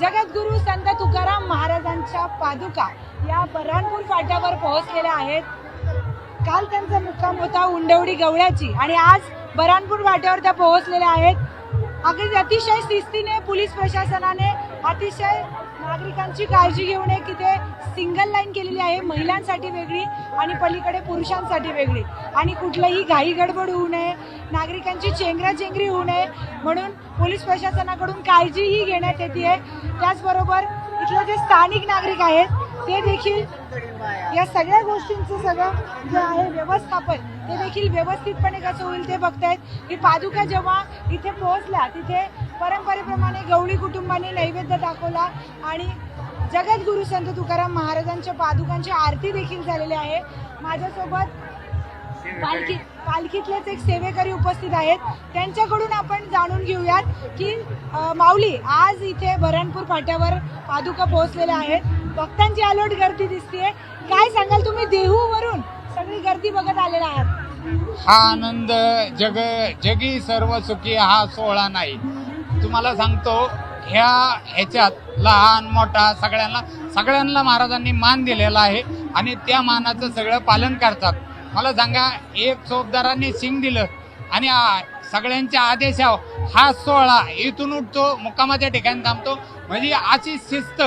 जगद्गुरू संत तुकाराम महाराजांच्या पादुका या बऱ्हाणपूर फाट्यावर पोहोचलेल्या आहेत। काल त्यांचा मुक्काम होता उंडवडी गवळ्याची आणि आज बऱ्हाणपूर फाट्यावर त्या पोहोचलेल्या आहेत। अतिशय शिस्तीने पोलीस प्रशासनाने अतिशय नागरिकांची काळजी घेऊन एक इथे सिंगल लाईन केलेली आहे, महिलांसाठी वेगळी आणि पलीकडे पुरुषांसाठी वेगळी, आणि कुठलीही घाई गडबड होऊ नये, नागरिकांची चेंगराचेंगरी होऊ नये म्हणून पोलीस प्रशासनाकडून काळजीही घेण्यात येते। त्याचबरोबर इथले जे स्थानिक नागरिक आहेत ते देखील या सगळ्या गोष्टींचं सगळं जे आहे व्यवस्थापन ते देखील व्यवस्थितपणे कसं होईल ते बघतायत। ही पादुका जेव्हा इथे पोहोचल्या तिथे परंपरेप्रमाणे गवळी कुटुंबाने नैवेद्य दाखवला आणि जगद्गुरू संत तुकाराम महाराजांच्या पादुकांची आरती देखील झालेली आहे। माझ्यासोबत पालखीतलेच एक सेवेकरी उपस्थित आहेत, त्यांच्याकडून आपण जाणून घेऊयात की माऊली आज इथे बऱ्हाणपूर फाट्यावर पादुका पोहोचलेल्या आहेत, भक्तांची अलोट गर्दी दिसतेय, काय सांगाल तुम्ही? देहूवरून सगळी गर्दी बघत आलेला आहात। हा आनंद जगी सर्व सुखी हा सोहळा नाही, तुम्हाला सांगतो ह्याच्यात लहान मोठा सगळ्यांना महाराजांनी मान दिलेला आहे आणि त्या मानाचं सगळं पालन करतात। मला सांगा, एक चौकदारांनी शिंग दिलं आणि सगळ्यांच्या आदेशावर हा सोहळा इथून उठतो, मुक्कामाच्या ठिकाणी थांबतो, म्हणजे अशी शिस्त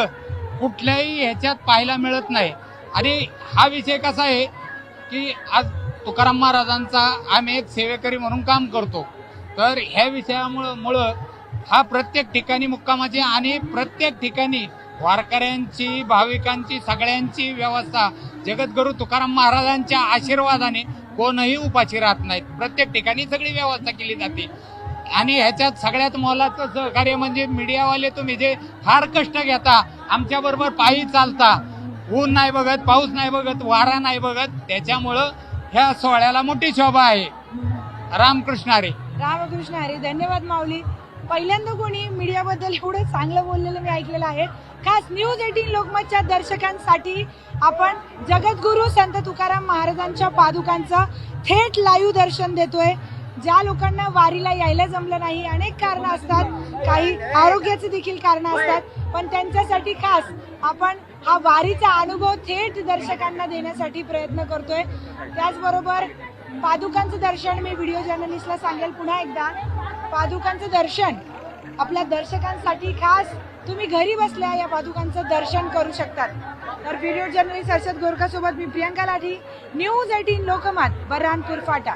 कुठल्याही ह्याच्यात पाहायला मिळत नाही। आणि हा विषय कसा आहे की आज तुकाराम महाराजांचा आम्ही एक सेवेकरी म्हणून काम करतो, तर ह्या विषयामुळं हा प्रत्येक ठिकाणी मुक्कामाची आणि प्रत्येक ठिकाणी वारकऱ्यांची भाविकांची सगळ्यांची व्यवस्था जगद्गुरू तुकाराम महाराजांच्या आशीर्वादाने कोणही उपाशी राहत नाहीत, प्रत्येक ठिकाणी सगळी व्यवस्था केली जाते। आणि ह्याच्यात सगळ्यात मोलाचं सहकार्य म्हणजे मीडियावाले, तुम्ही जे फार कष्ट घेता, आमच्याबरोबर पायी चालता, ऊन नाही बघत, पाऊस नाही बघत, वारा नाही बघत, त्याच्यामुळं ह्या सोहळ्याला मोठी शोभा आहे। रामकृष्ण हरी। रामकृष्ण हरी। धन्यवाद माऊली। पहिल्यांदा कोणी मीडियाबद्दल एवढं चांगलं बोललेलं मी ऐकलेलं आहे। खास न्यूज 18 लोकमतच्या दर्शकांसाठी आपण जगद्गुरू संत तुकाराम महाराजांच्या पादुकांचं थेट लाईव्ह दर्शन देतोय। ज्या लोकांना वारीला यायला जमलं नाही, अनेक कारणं असतात, काही आरोग्याचे देखील कारणं असतात, पण त्यांच्यासाठी खास आपण हा वारीचा अनुभव थेट दर्शकांना देण्यासाठी प्रयत्न करतोय। त्याचबरोबर पादुकांचं दर्शन मी व्हिडिओ जर्नलिस्टला सांगेल पुन्हा एकदा, पादुकांचं दर्शन आपल्या दर्शकांसाठी खास तुम्ही घरी बसल्या या पादुकांचं दर्शन करू शकतात। तर व्हिडिओ जर्नलिस्ट हर्षद गोरखा सोबत मी प्रियंका लाठी, न्यूज 18 लोकमत, बऱ्हाणपूर फाटा।